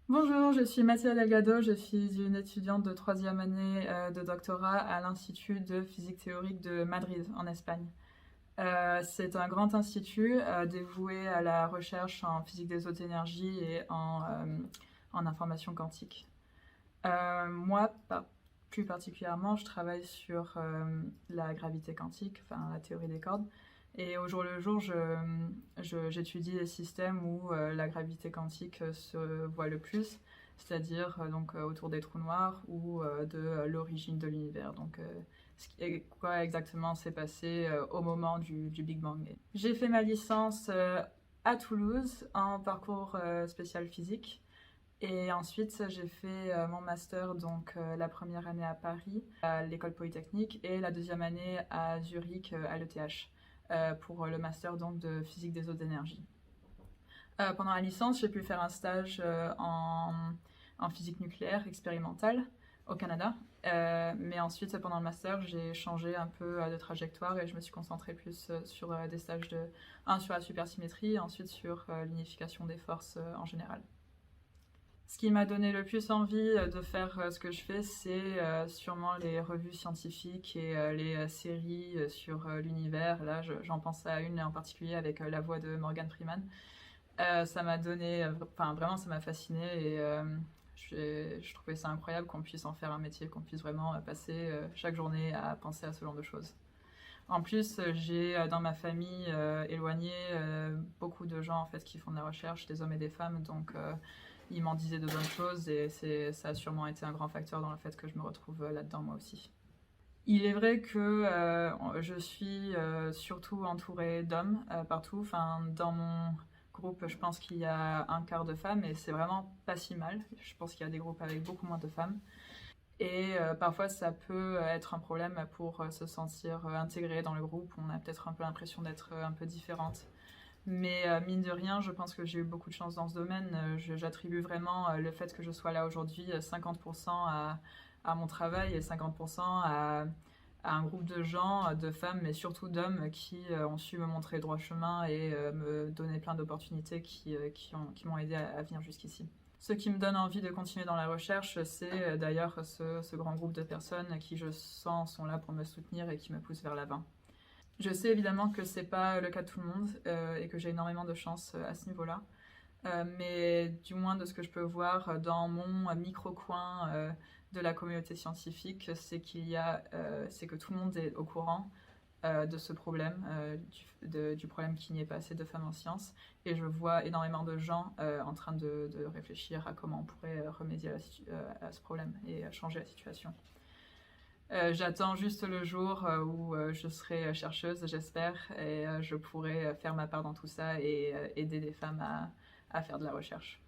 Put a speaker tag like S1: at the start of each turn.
S1: Bonjour, je suis Mathilda Delgado, je suis une étudiante de troisième année de doctorat à l'Institut de physique théorique de Madrid, en Espagne. C'est un grand institut dévoué à la recherche en physique des hautes énergies et en information quantique. Moi, plus particulièrement, je travaille sur la gravité quantique, enfin la théorie des cordes. Et au jour le jour, j'étudie les systèmes où la gravité quantique se voit le plus, c'est-à-dire autour des trous noirs ou de l'origine de l'univers. Quoi exactement s'est passé au moment du Big Bang. J'ai fait ma licence à Toulouse en parcours spécial physique. Et ensuite, j'ai fait mon master, la première année à Paris, à l'école polytechnique, et la deuxième année à Zurich, à l'ETH, pour le master de physique des hautes énergies. Pendant la licence, j'ai pu faire un stage en physique nucléaire expérimentale au Canada. Mais ensuite, pendant le master, j'ai changé un peu de trajectoire et je me suis concentrée plus sur des stages un sur la supersymétrie, et ensuite sur l'unification des forces en général. Ce qui m'a donné le plus envie de faire ce que je fais, c'est sûrement les revues scientifiques et les séries sur l'univers. Là, j'en pense à une en particulier avec La Voix de Morgan Freeman. Ça m'a donné, enfin vraiment, ça m'a fasciné et je trouvais ça incroyable qu'on puisse en faire un métier, qu'on puisse vraiment passer chaque journée à penser à ce genre de choses. En plus, j'ai dans ma famille éloignée beaucoup de gens en fait qui font de la recherche, des hommes et des femmes, ils m'en disaient de bonnes choses et ça a sûrement été un grand facteur dans le fait que je me retrouve là-dedans moi aussi. Il est vrai que je suis surtout entourée d'hommes partout. Enfin, dans mon groupe, je pense qu'il y a un quart de femmes et c'est vraiment pas si mal. Je pense qu'il y a des groupes avec beaucoup moins de femmes. Et parfois, ça peut être un problème pour se sentir intégré dans le groupe. On a peut-être un peu l'impression d'être un peu différente. Mais mine de rien, je pense que j'ai eu beaucoup de chance dans ce domaine. J'attribue vraiment le fait que je sois là aujourd'hui 50% à mon travail et 50% à un groupe de gens, de femmes, mais surtout d'hommes qui ont su me montrer droit chemin et me donner plein d'opportunités qui m'ont aidé à venir jusqu'ici. Ce qui me donne envie de continuer dans la recherche, c'est d'ailleurs ce grand groupe de personnes qui, je sens, sont là pour me soutenir et qui me poussent vers l'avant. Je sais évidemment que c'est pas le cas de tout le monde et que j'ai énormément de chance à ce niveau-là. Mais du moins de ce que je peux voir dans mon micro-coin de la communauté scientifique, c'est que tout le monde est au courant de ce problème, du problème qu'il n'y ait pas assez de femmes en sciences. Et je vois énormément de gens en train de réfléchir à comment on pourrait remédier à ce problème et changer la situation. J'attends juste le jour où je serai chercheuse, j'espère, et je pourrai faire ma part dans tout ça et aider les femmes à faire de la recherche.